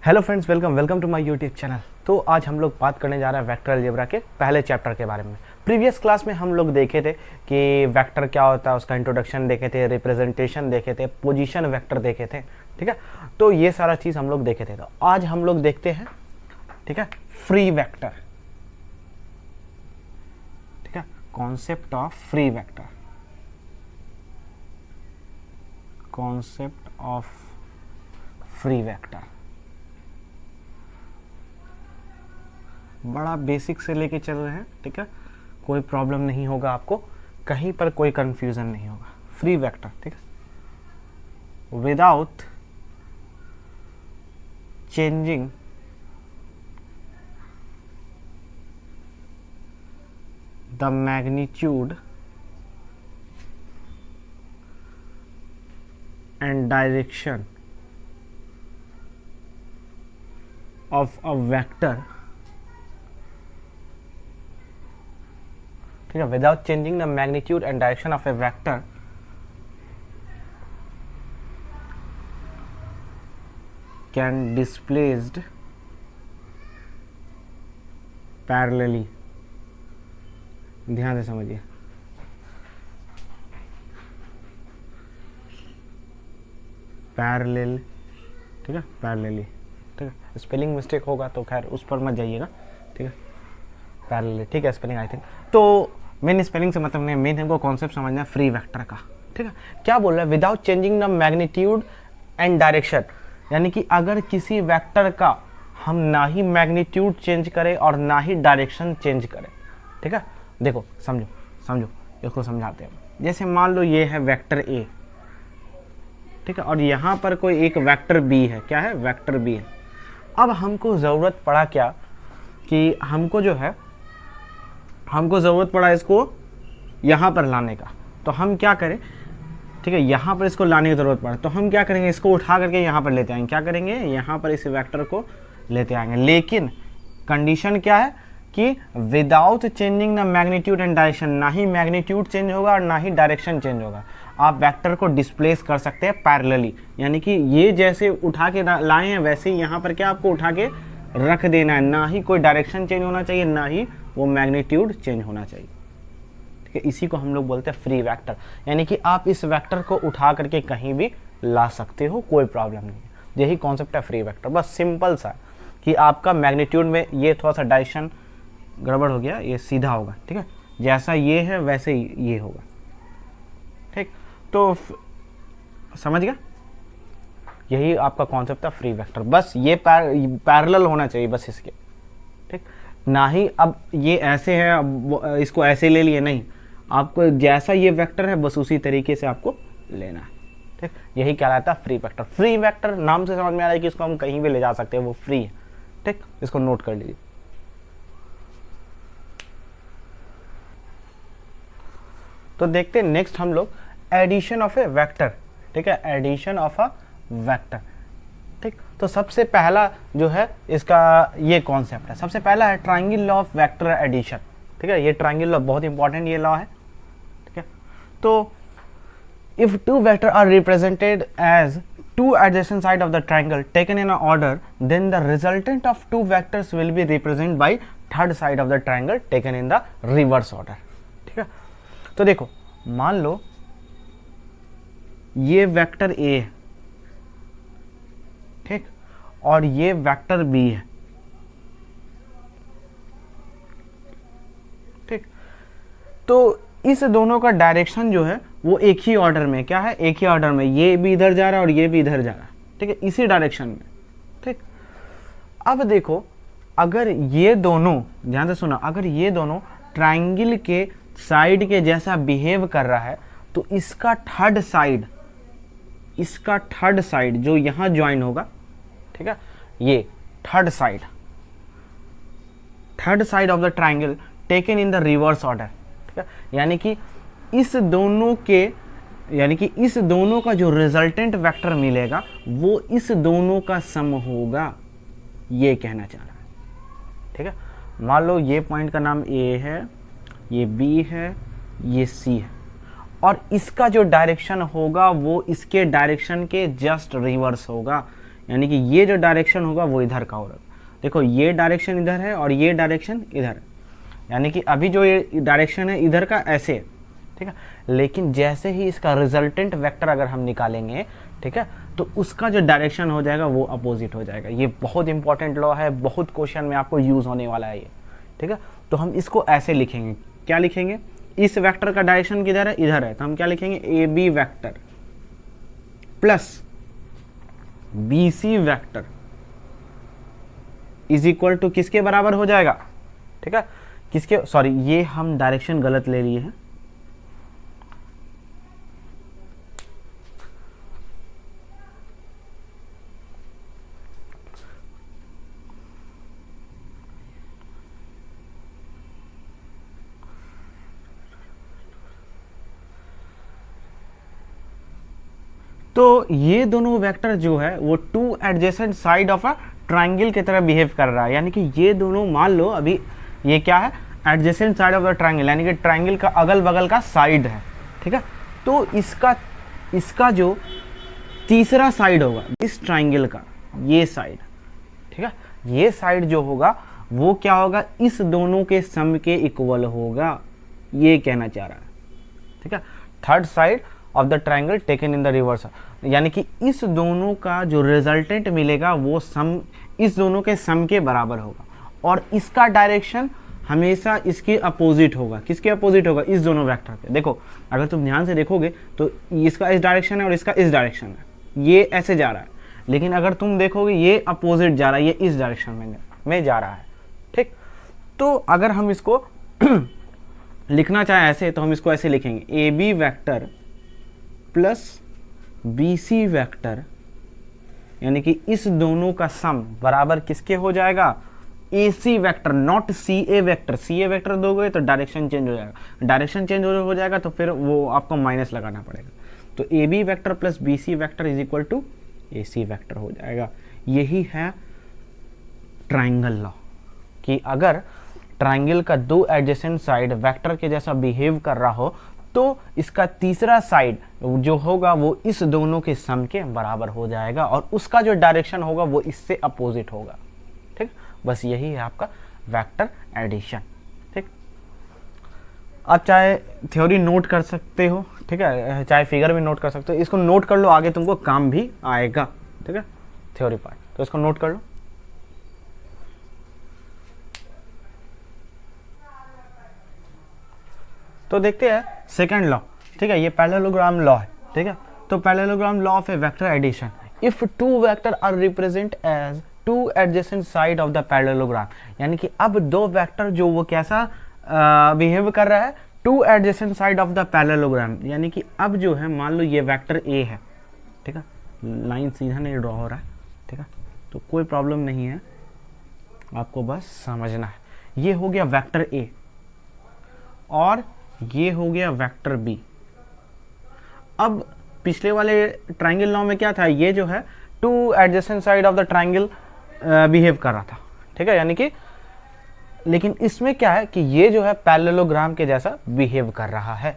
Hello friends, welcome to my YouTube channel. तो आज हम लोग बात करने जा रहे हैं वेक्टर अलजेब्रा के पहले चैप्टर के बारे में। प्रीवियस क्लास में हम लोग देखे थे कि वेक्टर क्या होता है, उसका इंट्रोडक्शन देखे थे, रिप्रेजेंटेशन देखे थे, पोजीशन वेक्टर देखे थे। ठीक है, तो ये सारा चीज़ हम लोग देखे थे। तो आज हम लोग देखते हैं, ठीक है, फ्री वेक्टर। ठीक है, concept of free vector, concept of free vector. बड़ा बेसिक से लेके चल रहे हैं। ठीक है, कोई प्रॉब्लम नहीं होगा आपको, कहीं पर कोई कंफ्यूजन नहीं होगा। फ्री वेक्टर, ठीक है, without changing the magnitude and direction of a vector. ठीक है, without changing the magnitude and direction of a vector can displaced parallelly. ध्यान से समझिए, पैरेलल। ठीक है, पैरेलली। ठीक है, स्पेलिंग मिस्टेक होगा तो खैर उस पर मत जाइएगा। ठीक है, पैरेलली, ठीक है, स्पेलिंग आई थिंक। तो मेन स्पेलिंग से मतलब नहीं, मेन हमको कॉन्सेप्ट समझना है फ्री वेक्टर का। ठीक है, क्या बोल रहा है, without changing the magnitude and direction, यानी कि अगर किसी वेक्टर का हम ना ही मैग्नीट्यूड चेंज करें और ना ही डायरेक्शन चेंज करें। ठीक है, देखो समझो इसको समझाते हैं। जैसे मान लो ये है वेक्टर ए, ठीक है, और यहाँ पर कोई एक वेक्टर बी है। क्या है, वेक्टर बी है। अब हमको ज़रूरत पड़ा क्या कि हमको ज़रूरत पड़ा इसको यहाँ पर लाने का। तो हम क्या करें, ठीक है, यहाँ पर इसको लाने की ज़रूरत पड़ा तो हम क्या करेंगे, इसको उठा करके यहाँ पर लेते आएंगे। क्या करेंगे, यहाँ पर इस वेक्टर को लेते आएंगे। लेकिन कंडीशन क्या है कि without changing the magnitude and direction, ना ही मैग्नीट्यूड चेंज होगा और ना ही डायरेक्शन चेंज होगा। आप वेक्टर को डिस्प्लेस कर सकते हैं पैरेलली, यानी कि ये जैसे उठा के लाए हैं वैसे ही यहाँ पर क्या आपको उठा के रख देना है। ना ही कोई डायरेक्शन चेंज होना चाहिए, ना ही वो मैग्नीट्यूड चेंज होना चाहिए। ठीक है, इसी को हम लोग बोलते हैं फ्री वेक्टर, यानी कि आप इस वेक्टर को उठा करके कहीं भी ला सकते हो, कोई प्रॉब्लम नहीं है। यही कॉन्सेप्ट है फ्री वेक्टर। बस सिंपल सा कि आपका मैग्नीट्यूड में ये थोड़ा सा डायरेक्शन गड़बड़ हो गया, ये सीधा होगा। ठीक है, जैसा ये है वैसे ही ये होगा। ठीक, तो समझ गया, यही आपका कॉन्सेप्ट था फ्री वेक्टर। बस ये पैरेलल होना चाहिए बस इसके। ठीक, ना ही अब ये ऐसे है अब इसको ऐसे ले लिए, नहीं, आपको जैसा ये वेक्टर है बस उसी तरीके से आपको लेना है। ठीक, यही कहलाता है फ्री वेक्टर। फ्री वेक्टर नाम से समझ में आ रहा है कि इसको हम कहीं भी ले जा सकते हैं, वो फ्री है। ठीक, इसको नोट कर लीजिए। तो देखते हैं नेक्स्ट हम लोग एडिशन ऑफ ए वेक्टर। ठीक है, एडिशन ऑफ अ वेक्टर। ठीक, तो सबसे पहला जो है इसका ये कॉन्सेप्ट है, सबसे पहला है triangle law of vector addition. ठीक है, ये ट्रायंगल लॉ बहुत इंपॉर्टेंट ये लॉ है। ठीक है, तो if two vector are represented as two adjacent side of the triangle taken in an order, then the resultant of two vectors will be represented by third side of the triangle taken in the reverse order। ठीक है, तो देखो मान लो ये vector ए है, ठीक, और ये वेक्टर बी है। ठीक, तो इस दोनों का डायरेक्शन जो है वो एक ही ऑर्डर में, क्या है, एक ही ऑर्डर में, ये भी इधर जा रहा है और ये भी इधर जा रहा है। ठीक है, इसी डायरेक्शन में। ठीक, अब देखो अगर ये दोनों, ध्यान से सुना, अगर ये दोनों ट्रायंगल के साइड के जैसा बिहेव कर रहा है तो इसका थर्ड साइड जो यहां ज्वाइन होगा, ठीक है, ये third side of the triangle taken in the reverse order. ठीक है, यानी कि इस दोनों का जो रिजल्टेंट वेक्टर मिलेगा वो इस दोनों का सम होगा, ये कहना चाह रहा है। ठीक है, मान लो ये पॉइंट का नाम ए है, ये बी है, ये सी है, और इसका जो डायरेक्शन होगा वो इसके डायरेक्शन के जस्ट रिवर्स होगा। यानी कि ये जो डायरेक्शन होगा वो इधर का होगा। देखो ये डायरेक्शन इधर है और ये डायरेक्शन इधर है, यानी कि अभी जो ये डायरेक्शन है इधर का ऐसे है, ठीक है। लेकिन जैसे ही इसका रिजल्टेंट वेक्टर अगर हम निकालेंगे, ठीक है, तो उसका जो डायरेक्शन हो जाएगा वो अपोजिट हो जाएगा। ये बहुत इंपॉर्टेंट लॉ है, बहुत क्वेश्चन में आपको यूज होने वाला है ये, ठीक है। तो हम इसको ऐसे लिखेंगे, क्या लिखेंगे, इस वेक्टर का डायरेक्शन किधर है, इधर है, तो हम क्या लिखेंगे, A B vector plus B C vector is equal to किसके बराबर हो जाएगा, ठीक है, किसके, सॉरी ये हम डायरेक्शन गलत ले लिए हैं, तो ये दोनों वेक्टर जो है वो to adjacent side of a triangle की तरह बिहेव कर रहा है। यानी कि ये दोनों, मान लो अभी ये क्या है, adjacent side of the triangle, यानी कि ट्राइंगल का अगल बगल का साइड है, ठीक है। तो इसका जो तीसरा साइड होगा इस ट्राइंगल का, ये साइड, ठीक है, ये साइड जो होगा वो क्या होगा, इस दोनों के सम के इक्वल होगा, ये कहना चाह रहा है, ठीक है। Third side of the triangle taken in the reverse, यानी कि इस दोनों का जो रिजल्टेंट मिलेगा वो सम, इस दोनों के सम के बराबर होगा, और इसका डायरेक्शन हमेशा इसके अपोजिट होगा। किसके अपोजिट होगा, इस दोनों वेक्टर के। देखो अगर तुम ध्यान से देखोगे तो इसका इस डायरेक्शन है और इसका इस डायरेक्शन है, ये ऐसे जा रहा है, लेकिन अगर तुम देखोगे ये अपोजिट जा रहा है, ये इस डायरेक्शन में जा रहा है, ठीक। तो अगर हम इसको लिखना चाहें ऐसे, तो हम इसको ऐसे लिखेंगे, A B vector plus B C vector, यानी कि इस दोनों का सम बराबर किसके हो जाएगा, A C vector, not C A vector. C A vector दोगे तो डायरेक्शन चेंज हो जाएगा, डायरेक्शन चेंज हो जाएगा तो फिर वो आपको माइनस लगाना पड़ेगा। तो A B vector plus B C vector is equal to A C vector हो जाएगा। यही है ट्राइंगल लॉ, कि अगर ट्राइंगल का दो एडजेसेंट साइड वेक्टर के जैसा बिहेव कर रहा हो तो इसका तीसरा साइड जो होगा वो इस दोनों के सम के बराबर हो जाएगा, और उसका जो डायरेक्शन होगा वो इससे अपोजिट होगा, ठीक। बस यही है आपका वेक्टर एडिशन, ठीक। आप चाहे थ्योरी नोट कर सकते हो, ठीक है, चाहे फिगर भी नोट कर सकते हो, इसको नोट कर लो, आगे तुमको काम भी आएगा, ठीक है, थ्योरी पार्ट, तो इसको नोट कर लो। तो देखते हैं सेकंड लॉ, ठीक है, ये पैरेललोग्राम लॉ है, ठीक है। तो parallelogram law of a vector addition, if two vector are represent as two adjacent side of the parallelogram, यानी कि अब दो वेक्टर जो वो कैसा बिहेव कर रहा है, to adjacent side of the parallelogram, यानी कि अब जो है मान लो ये वेक्टर ए है, ठीक है, लाइन सीधा नहीं ड्रॉ हो रहा है, ठीक है, तो कोई प्रॉब्लम नहीं है, आपको बस समझना है। ये हो गया वेक्टर ए और ये हो गया वेक्टर बी। अब पिछले वाले ट्राइंगल लॉ में क्या था, ये जो है to adjacent side of the triangle behave कर रहा था, ठीक है, यानी कि, लेकिन इसमें क्या है कि ये जो है पैरेललोग्राम के जैसा बिहेव कर रहा है।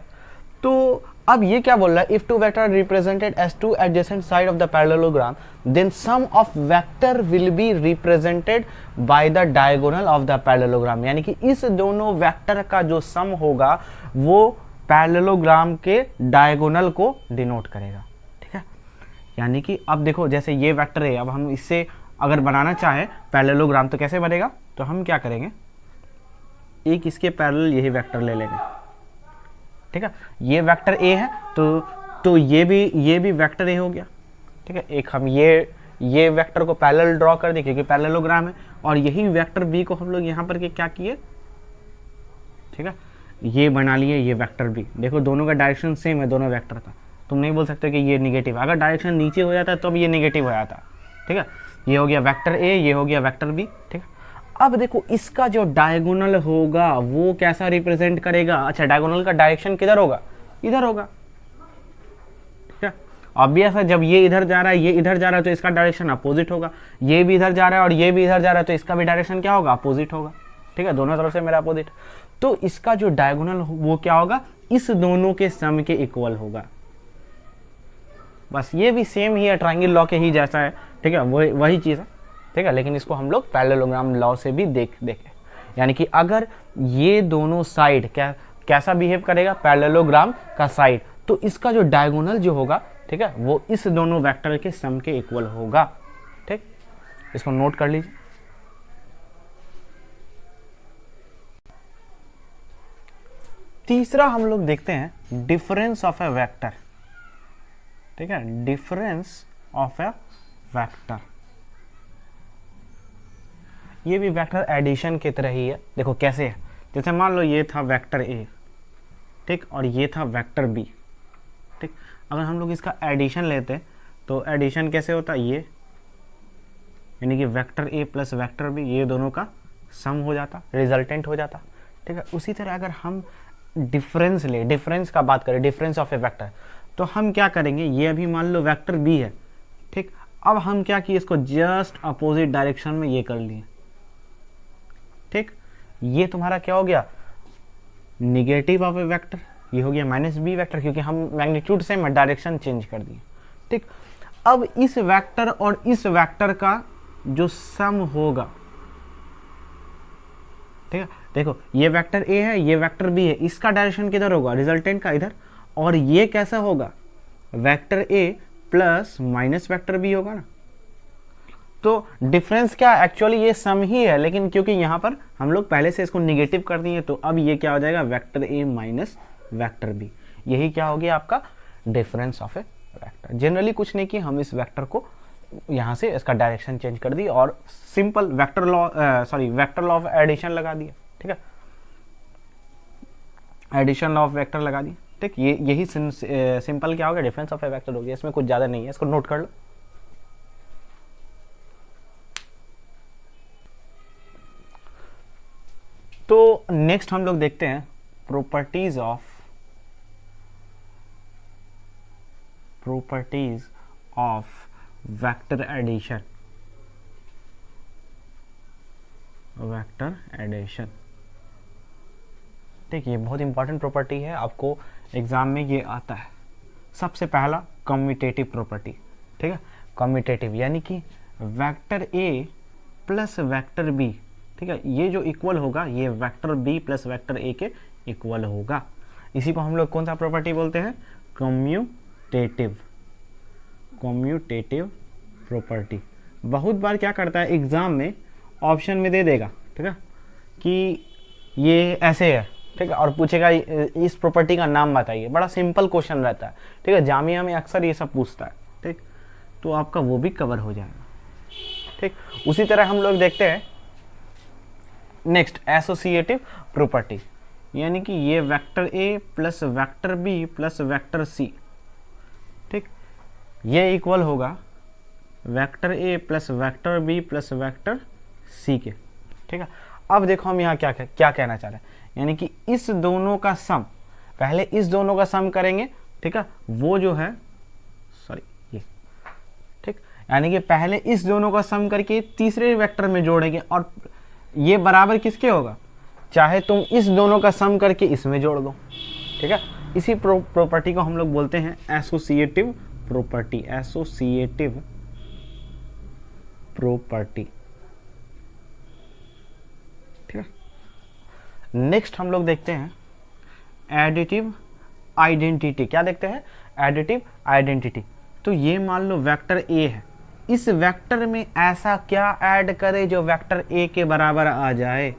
तो अब ये क्या बोल रहा है, if two vector represented as two adjacent side of the parallelogram then sum of vector will be represented by the diagonal of the parallelogram, यानी कि इस दोनों वेक्टर का जो सम होगा वो पैरेललोग्राम के डायगोनल को डिनोट करेगा, ठीक है। यानी कि अब देखो जैसे ये वेक्टर है, अब हम इससे अगर बनाना चाहे पैरेललोग्राम तो कैसे बनेगा, तो हम क्या करेंगे, एक इसके पैरेलल यही वेक्टर ले लेंगे, ठीक है, ये वेक्टर ए है तो ये भी वेक्टर ए हो गया, ठीक है। एक हम ये वेक्टर को पैरेलल ड्रॉ कर दें क्योंकि पैरेललोग्राम है, और यही वेक्टर बी को हम लोग यहाँ पर के क्या किए, ठीक है, ये बना लिए ये वेक्टर बी। देखो दोनों का डायरेक्शन सेम है, दोनों वेक्टर का, तुम नहीं बोल सकते कि ये निगेटिव, अगर डायरेक्शन नीचे हो जाता तो अब ये निगेटिव हो जाता, ठीक है। ये हो गया वेक्टर ए, ये हो गया वेक्टर बी, ठीक है। अब देखो इसका जो डायगोनल होगा वो कैसा रिप्रेजेंट करेगा, अच्छा डायगोनल का डायरेक्शन किधर होगा, इधर होगा, ठीक है। ऑब्वियस है, जब ये इधर जा रहा है ये इधर जा रहा है तो इसका डायरेक्शन अपोजिट होगा, ये भी इधर जा रहा है और ये भी इधर जा रहा है तो इसका भी डायरेक्शन क्या होगा, अपोजिट होगा, ठीक है, दोनों तरफ से मेरा अपोजिट। तो इसका जो डायगोनल वो क्या होगा, इस दोनों के सम के इक्वल होगा, बस ये भी सेम ही है, ट्रायंगल लॉ के ही जैसा है, ठीक है, वही चीज़ है, ठीक है, लेकिन इसको हम लोग पैरेललोग्राम लॉ से भी देखें, यानी कि अगर ये दोनों साइड कैसा बिहेव करेगा, पैरेललोग्राम का साइड, तो इसका जो डायगोनल जो होगा, ठीक है, वो इस दोनों वेक्टर के सम के इक्वल होगा, ठीक, इसको नोट कर लीजिए। तीसरा हम लोग देखते हैं डिफरेंस ऑफ ए वेक्टर, ठीक है, डिफरेंस ऑफ ए वेक्टर। ये भी वेक्टर एडिशन की तरह ही है। देखो कैसे है, जैसे मान लो ये था वेक्टर ए, ठीक, और ये था वेक्टर बी, ठीक, अगर हम लोग इसका एडिशन लेते तो एडिशन कैसे होता है, ये यानी कि vector A plus vector B, ये दोनों का सम हो जाता, रिजल्टेंट हो जाता, ठीक है। उसी तरह अगर हम डिफरेंस ले, डिफरेंस का बात करें, डिफरेंस ऑफ ए वेक्टर, तो हम क्या करेंगे, ये अभी मान लो वेक्टर बी है, ठीक, अब हम क्या किए, इसको जस्ट अपोजिट डायरेक्शन में ये कर लिए, ठीक, ये तुम्हारा क्या हो गया, निगेटिव ऑफ ए वेक्टर, ये हो गया माइनस बी वेक्टर, क्योंकि हम मैग्नीट्यूड से डायरेक्शन चेंज कर दिए, ठीक। अब इस वेक्टर और इस वेक्टर का जो सम होगा, ठीक है, देखो ये वेक्टर ए है, ये वेक्टर बी है, इसका डायरेक्शन किधर होगा, रिजल्टेंट का इधर, और ये कैसा होगा, vector A plus minus vector B होगा ना। तो डिफरेंस क्या, एक्चुअली ये सम ही है, लेकिन क्योंकि यहाँ पर हम लोग पहले से इसको निगेटिव कर दिए, तो अब ये क्या हो जाएगा, vector A minus vector B, यही क्या हो गया आपका difference of a vector. Generally कुछ नहीं कि हम इस वेक्टर को यहाँ से इसका डायरेक्शन चेंज कर दी और simple vector law of addition लगा दिया, ठीक है, एडिशन लॉ ऑफ वेक्टर लगा दिया, ठीक, ये यही सिंपल क्या हो गया, डिफरेंस ऑफ ए वेक्टर हो गया, इसमें कुछ ज्यादा नहीं है, इसको नोट कर लो। तो नेक्स्ट हम लोग देखते हैं प्रॉपर्टीज ऑफ वेक्टर एडिशन, ठीक, ये बहुत इंपॉर्टेंट प्रॉपर्टी है, आपको एग्जाम में ये आता है। सबसे पहला कम्यूटेटिव प्रॉपर्टी, ठीक है, कम्यूटेटिव यानी कि vector A plus vector B, ठीक है, ये जो इक्वल होगा, ये vector B plus vector A के इक्वल होगा। इसी को हम लोग कौन सा प्रॉपर्टी बोलते हैं, कम्यूटेटिव प्रॉपर्टी। बहुत बार क्या करता है एग्जाम में, ऑप्शन में दे देगा, ठीक है, कि ये ऐसे है, ठीक है, और पूछेगा इस प्रॉपर्टी का नाम बताइए, बड़ा सिंपल क्वेश्चन रहता है, ठीक है, जामिया में अक्सर ये सब पूछता है, ठीक, तो आपका वो भी कवर हो जाएगा, ठीक। उसी तरह हम लोग देखते हैं नेक्स्ट एसोसिएटिव प्रॉपर्टी, यानी कि ये vector A plus vector B plus vector C, ठीक, ये इक्वल होगा vector A plus vector B plus vector C के, ठीक है। अब देखो हम यहाँ क्या कहना चाह रहे हैं, यानी कि इस दोनों का सम, पहले इस दोनों का सम करेंगे, ठीक है, वो जो है ये, ठीक, यानी कि पहले इस दोनों का सम करके तीसरे वेक्टर में जोड़ेंगे, और ये बराबर किसके होगा, चाहे तुम इस दोनों का सम करके इसमें जोड़ दो, ठीक है। इसी प्रॉपर्टी को हम लोग बोलते हैं एसोसिएटिव प्रॉपर्टी, ठीक है। नेक्स्ट हम लोग देखते हैं एडिटिव आइडेंटिटी। क्या देखते हैं, एडिटिव आइडेंटिटी। तो ये मान लो वेक्टर ए है, इस वेक्टर में ऐसा क्या ऐड करे जो वेक्टर ए के बराबर आ जाए,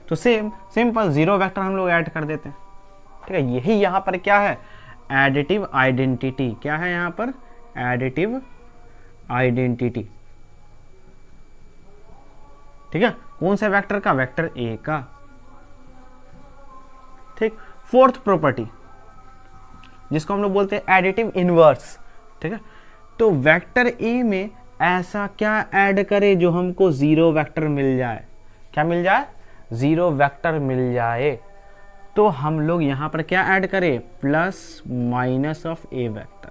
तो सिंपल जीरो वेक्टर हम लोग ऐड कर देते हैं, ठीक है। यही यहाँ पर क्या है, एडिटिव आइडेंटिटी। क्या है यहाँ पर, एडिटिव आइडेंटिटी, ठीक है। कौन से वेक्टर का, वेक्टर ए का, ठीक। फोर्थ प्रॉपर्टी जिसको हम लोग बोलते हैं एडिटिव इनवर्स, ठीक है। तो वेक्टर ए में ऐसा क्या ऐड करे जो हमको जीरो वेक्टर मिल जाए, क्या मिल जाए, जीरो वेक्टर मिल जाए। तो हम लोग यहां पर क्या ऐड करें, plus minus of a vector,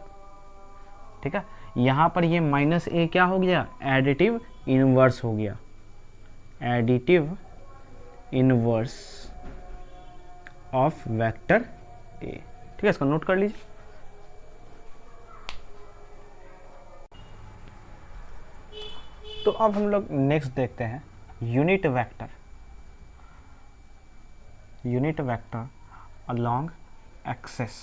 ठीक है। यहां पर ये माइनस ए क्या हो गया, एडिटिव इनवर्स हो गया, additive inverse of vector A, ठीक है। इसको नोट कर लीजिए। तो अब हम लोग नेक्स्ट देखते हैं unit vector, unit vector along axes.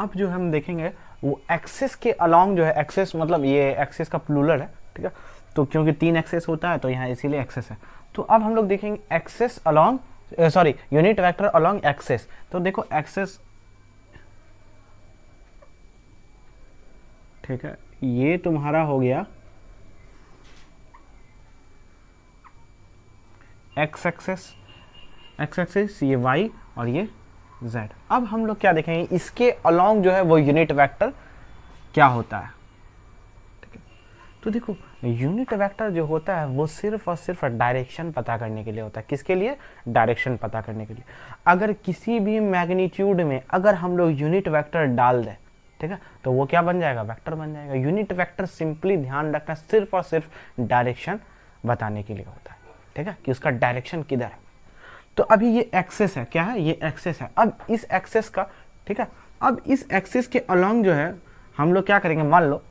अब जो हम देखेंगे वो एक्सेस के अलोंग जो है, एक्सेस मतलब ये एक्सेस का प्लूरल है, ठीक है, तो क्योंकि 3 एक्सेस होता है तो यहाँ इसीलिए एक्सेस है। तो अब हम लोग देखेंगे axes along, sorry unit vector along axes. तो देखो एक्सेस, ठीक है, ये तुम्हारा हो गया एक्स एक्सेस, एक्स एक्सेस ये वाई और ये जेड। अब हम लोग क्या देखेंगे, इसके अलोंग जो है वो यूनिट वेक्टर क्या होता है, ठीक है। तो देखो यूनिट वेक्टर जो होता है वो सिर्फ और सिर्फ डायरेक्शन पता करने के लिए होता है। किसके लिए? डायरेक्शन पता करने के लिए। अगर किसी भी मैग्नीट्यूड में अगर हम लोग यूनिट वेक्टर डाल दें, ठीक है, तो वो क्या बन जाएगा? वेक्टर बन जाएगा। यूनिट वेक्टर सिंपली ध्यान रखना सिर्फ और सिर्फ डायरेक्शन बताने के लिए होता है, ठीक है, कि उसका डायरेक्शन किधर है। तो अभी ये एक्सेस है, क्या है? ये एक्सेस है। अब इस एक्सेस का, ठीक है, अब इस एक्सेस के अलोंग जो है हम लोग क्या करेंगे, मान लो,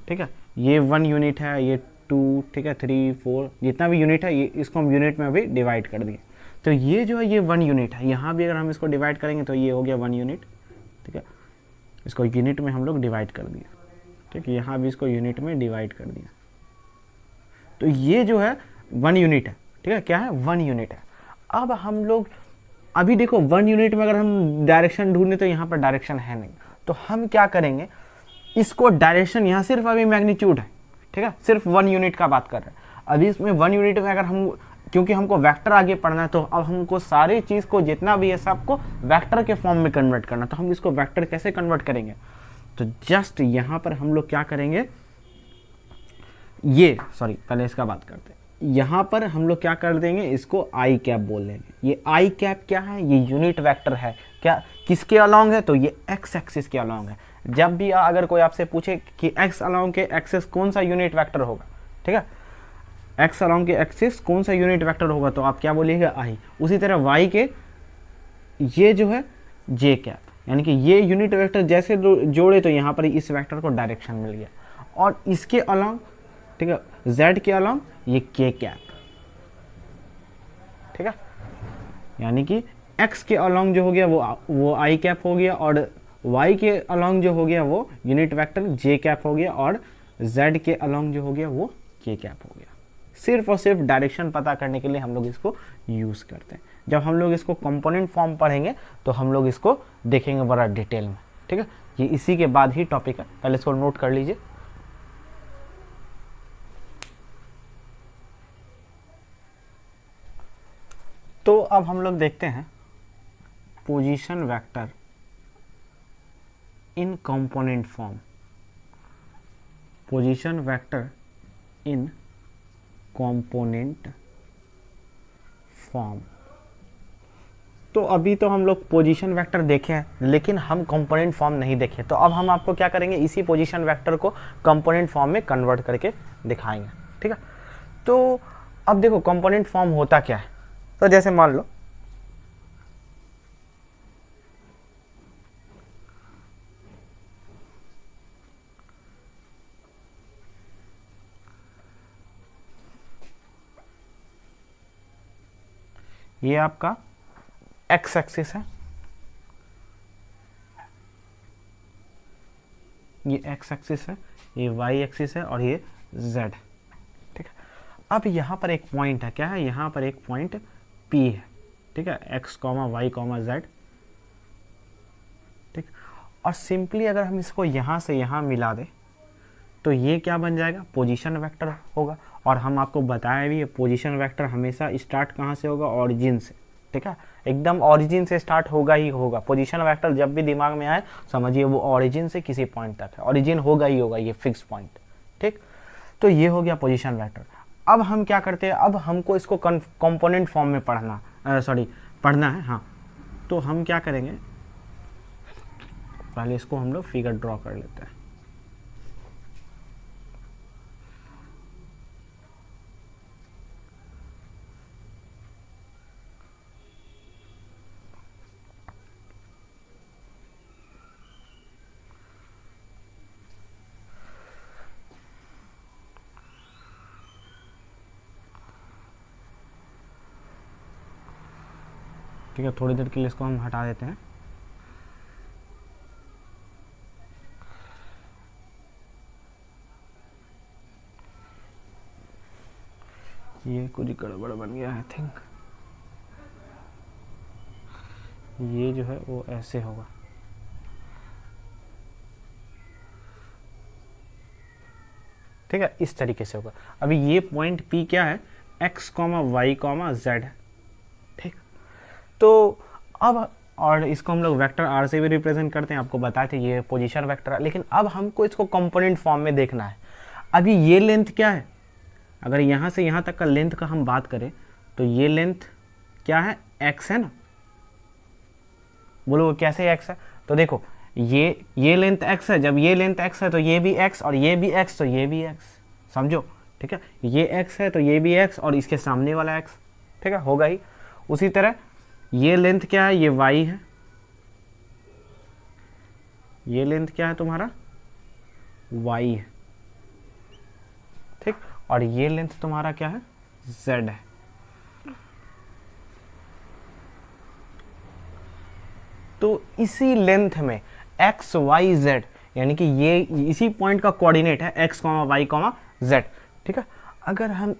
ठीक है, ये 1 यूनिट है, ये 2, ठीक है, 3, 4, जितना भी यूनिट है ये, इसको हम यूनिट में अभी डिवाइड कर दिए। तो ये जो है ये 1 यूनिट है, यहाँ भी अगर हम इसको डिवाइड करेंगे तो ये हो गया 1 यूनिट, ठीक है, इसको यूनिट में हम लोग डिवाइड कर दिए, ठीक है, यहाँ भी इसको यूनिट में डिवाइड कर दिया। तो ये जो है 1 यूनिट है, ठीक है, क्या है? 1 यूनिट है। अब हम लोग अभी देखो 1 यूनिट में अगर हम डायरेक्शन ढूंढे तो यहाँ पर डायरेक्शन है नहीं, तो हम क्या करेंगे, इसको डायरेक्शन, यहाँ सिर्फ अभी मैग्नीट्यूड है, ठीक है, सिर्फ 1 यूनिट का बात कर रहे हैं अभी। इसमें 1 यूनिट में अगर हम, क्योंकि हमको वेक्टर आगे पढ़ना है तो अब हमको सारी चीज़ को जितना भी है सबको वेक्टर के फॉर्म में कन्वर्ट करना। तो हम इसको वेक्टर कैसे कन्वर्ट करेंगे, तो जस्ट यहाँ पर हम लोग क्या करेंगे, ये सॉरी पहले इसका बात करते हैं। यहाँ पर हम लोग क्या कर देंगे, इसको आई कैप बोल देंगे। ये आई कैप क्या है? ये यूनिट वेक्टर है। क्या किसके अलोंग है? तो ये एक्स एक्सिस के अलोंग है। जब भी अगर कोई आपसे पूछे कि एक्स अलोंग के एक्सिस कौन सा यूनिट वेक्टर होगा, ठीक है, एक्स अलोंग के एक्सिस कौन सा यूनिट वेक्टर होगा, तो आप क्या बोलिएगा? आई। उसी तरह वाई के ये जो है जे कैप, यानी कि ये यूनिट वेक्टर जैसे जोड़े तो यहाँ पर इस वेक्टर को डायरेक्शन मिल गया। और इसके अलोंग, ठीक है, z के अलोंग ये k कैप, ठीक है, यानी कि x के अलोंग जो हो गया वो i कैप हो गया, और y के अलोंग जो हो गया वो यूनिट वेक्टर j कैप हो गया, और z के अलोंग जो हो गया वो k कैप हो गया। सिर्फ और सिर्फ डायरेक्शन पता करने के लिए हम लोग इसको यूज करते हैं। जब हम लोग इसको कंपोनेंट फॉर्म पढ़ेंगे तो हम लोग इसको देखेंगे बड़ा डिटेल में, ठीक है। ये इसी के बाद ही टॉपिक है, पहले इसको नोट कर लीजिए। तो अब हम लोग देखते हैं पोजीशन वेक्टर इन कंपोनेंट फॉर्म, पोजीशन वेक्टर इन कंपोनेंट फॉर्म। तो अभी तो हम लोग पोजीशन वेक्टर देखे हैं, लेकिन हम कंपोनेंट फॉर्म नहीं देखे। तो अब हम आपको क्या करेंगे, इसी पोजीशन वेक्टर को कंपोनेंट फॉर्म में कन्वर्ट करके दिखाएंगे, ठीक है। तो अब देखो कंपोनेंट फॉर्म होता क्या है। तो जैसे मान लो ये आपका एक्स एक्सिस है, ये एक्स एक्सिस है, ये वाई एक्सिस है, और ये जेड, ठीक है। अब यहाँ पर एक पॉइंट है, क्या है? यहाँ पर एक पॉइंट पी है, ठीक है, x comma y comma z, ठीक। और सिंपली अगर हम इसको यहाँ से यहाँ मिला दें तो ये क्या बन जाएगा? पोजीशन वेक्टर होगा। और हम आपको बताया भी है पोजीशन वेक्टर हमेशा स्टार्ट कहाँ से होगा? ऑरिजिन से, ठीक है, एकदम ऑरिजिन से स्टार्ट होगा ही होगा। पोजीशन वेक्टर जब भी दिमाग में आए समझिए वो ऑरिजिन से किसी पॉइंट तक है, ऑरिजिन होगा ही होगा, ये फिक्स पॉइंट, ठीक। तो ये हो गया पोजीशन वेक्टर। अब हम क्या करते हैं, अब हमको इसको कंपोनेंट फॉर्म में पढ़ना है, हाँ। तो हम क्या करेंगे, पहले इसको हम लोग फिगर ड्रॉ कर लेते हैं। ठीक है, थोड़ी देर के लिए इसको हम हटा देते हैं। ये कुछ गड़बड़ बन गया आई थिंक। ये जो है वो ऐसे होगा, ठीक है, इस तरीके से होगा। अभी ये पॉइंट P क्या है, x, y, z है, ठीक। तो अब और इसको हम लोग वेक्टर r से भी रिप्रेजेंट करते हैं, आपको बताए थे ये पोजीशन वेक्टर है। लेकिन अब हमको इसको कंपोनेंट फॉर्म में देखना है। अभी ये लेंथ क्या है, अगर यहाँ से यहाँ तक का लेंथ का हम बात करें तो ये लेंथ क्या है, x है ना। बोलो कैसे x है, तो देखो ये लेंथ x है, जब ये लेंथ x है तो ये भी x, और ये भी x तो ये भी x, समझो, ठीक है। ये x है तो ये भी x और इसके सामने वाला x, ठीक है, होगा ही। उसी तरह ये लेंथ क्या है, ये y है, ये लेंथ क्या है तुम्हारा, y है, ठीक। और ये लेंथ तुम्हारा क्या है, z है। तो इसी लेंथ में x, y, z, यानी कि ये इसी पॉइंट का कोऑर्डिनेट है x, y, z, ठीक है। अगर हम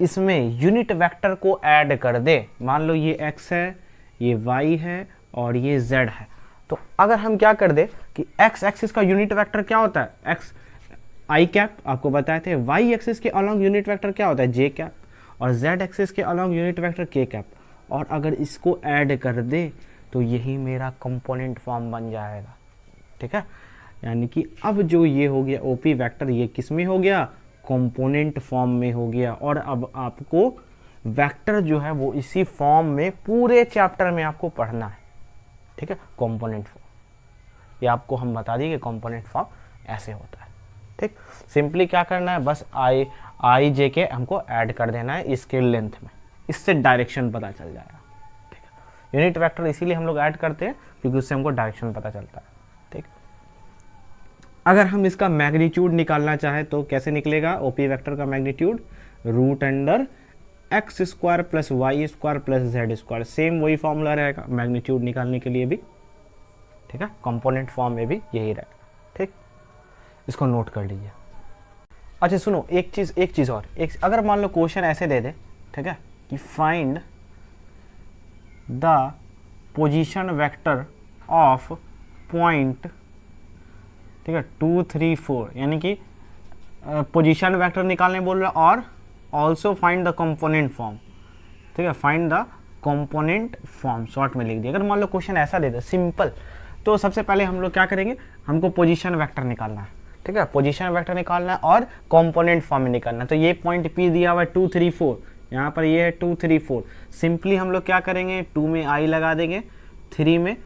इसमें यूनिट वेक्टर को ऐड कर दे, मान लो ये x है, ये y है और ये z है, तो अगर हम क्या कर दे कि x एक्सिस का यूनिट वेक्टर क्या होता है, x i कैप, आपको बताए थे। y एक्सिस के अलॉन्ग यूनिट वेक्टर क्या होता है, j कैप, और z एक्सिस के along unit vector k cap. और अगर इसको ऐड कर दे तो यही मेरा कंपोनेंट फॉर्म बन जाएगा, ठीक है। यानी कि अब जो ये हो गया ओपी वेक्टर, ये किस में हो गया, कंपोनेंट फॉर्म में हो गया। और अब आपको वेक्टर जो है वो इसी फॉर्म में पूरे चैप्टर में आपको पढ़ना है, ठीक है, कंपोनेंट फॉर्म। ये आपको हम बता दिए कि कंपोनेंट फॉर्म ऐसे होता है, ठीक। सिंपली क्या करना है, बस आई जे के हमको ऐड कर देना है इसके लेंथ में, इससे डायरेक्शन पता चल जाएगा, ठीक है। यूनिट वेक्टर इसीलिए हम लोग ऐड करते हैं क्योंकि उससे हमको डायरेक्शन पता चलता है, ठीक। अगर हम इसका मैग्नीट्यूड निकालना चाहे तो कैसे निकलेगा, ओपी वेक्टर का magnitude root under x square plus y square plus z square, same वही फॉर्मूला रहेगा मैग्नीट्यूड निकालने के लिए भी, ठीक है। कंपोनेंट फॉर्म में भी यही रहेगा, ठीक। इसको नोट कर लीजिए। अच्छा सुनो, एक चीज और, अगर मान लो क्वेश्चन ऐसे दे दे, ठीक है, कि find the position vector of point, ठीक है, 2, 3, 4, यानी कि पोजीशन वेक्टर निकालने बोल रहा है, और also find the component form, ठीक है, find the component form short में लिख दिया। अगर मान लो क्वेश्चन ऐसा दे दे सिंपल, तो सबसे पहले हम लोग क्या करेंगे, हमको पोजीशन वेक्टर निकालना है, ठीक है, पोजीशन वेक्टर निकालना है और कंपोनेंट फॉर्म में निकालना है। तो ये पॉइंट P दिया हुआ है 2, 3, 4, यहाँ पर ये है 2, 3, 4। सिंपली हम लोग क्या करेंगे, 2 में I लगा देंगे, 3 में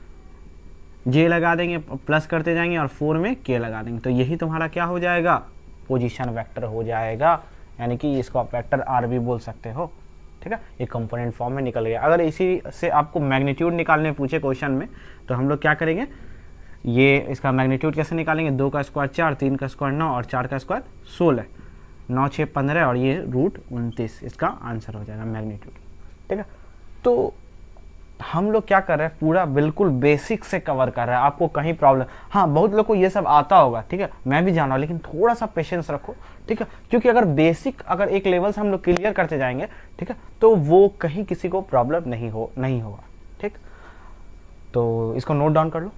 J लगा देंगे, प्लस करते जाएंगे, और 4 में K लगा देंगे। तो यही तुम्हारा क्या हो जाएगा, पोजीशन वेक्टर हो जाएगा, यानी कि इसको आप वेक्टर R भी बोल सकते हो, ठीक है। ये कंपोनेंट फॉर्म में निकल गया। अगर इसी से आपको मैग्नीट्यूड निकालने पूछे क्वेश्चन में, तो हम लोग क्या करेंगे, ये इसका मैग्नीट्यूड कैसे निकालेंगे, 2 का स्क्वायर 4, 3 का स्क्वायर 9 और 4 का स्क्वायर 16, 9, 6, 15 और ये रूट 29, इसका आंसर हो जाएगा मैग्नीट्यूड, ठीक है। तो हम लोग क्या कर रहे हैं, पूरा बिल्कुल बेसिक से कवर कर रहे हैं, आपको कहीं प्रॉब्लम, हाँ बहुत लोग को ये सब आता होगा, ठीक है, मैं भी जाना, लेकिन थोड़ा सा पेशेंस रखो, ठीक है, क्योंकि अगर बेसिक अगर एक लेवल से हम लोग क्लियर करते जाएंगे, ठीक है, तो वो कहीं किसी को प्रॉब्लम नहीं होगा, ठीक। तो इसको नोट डाउन कर लो।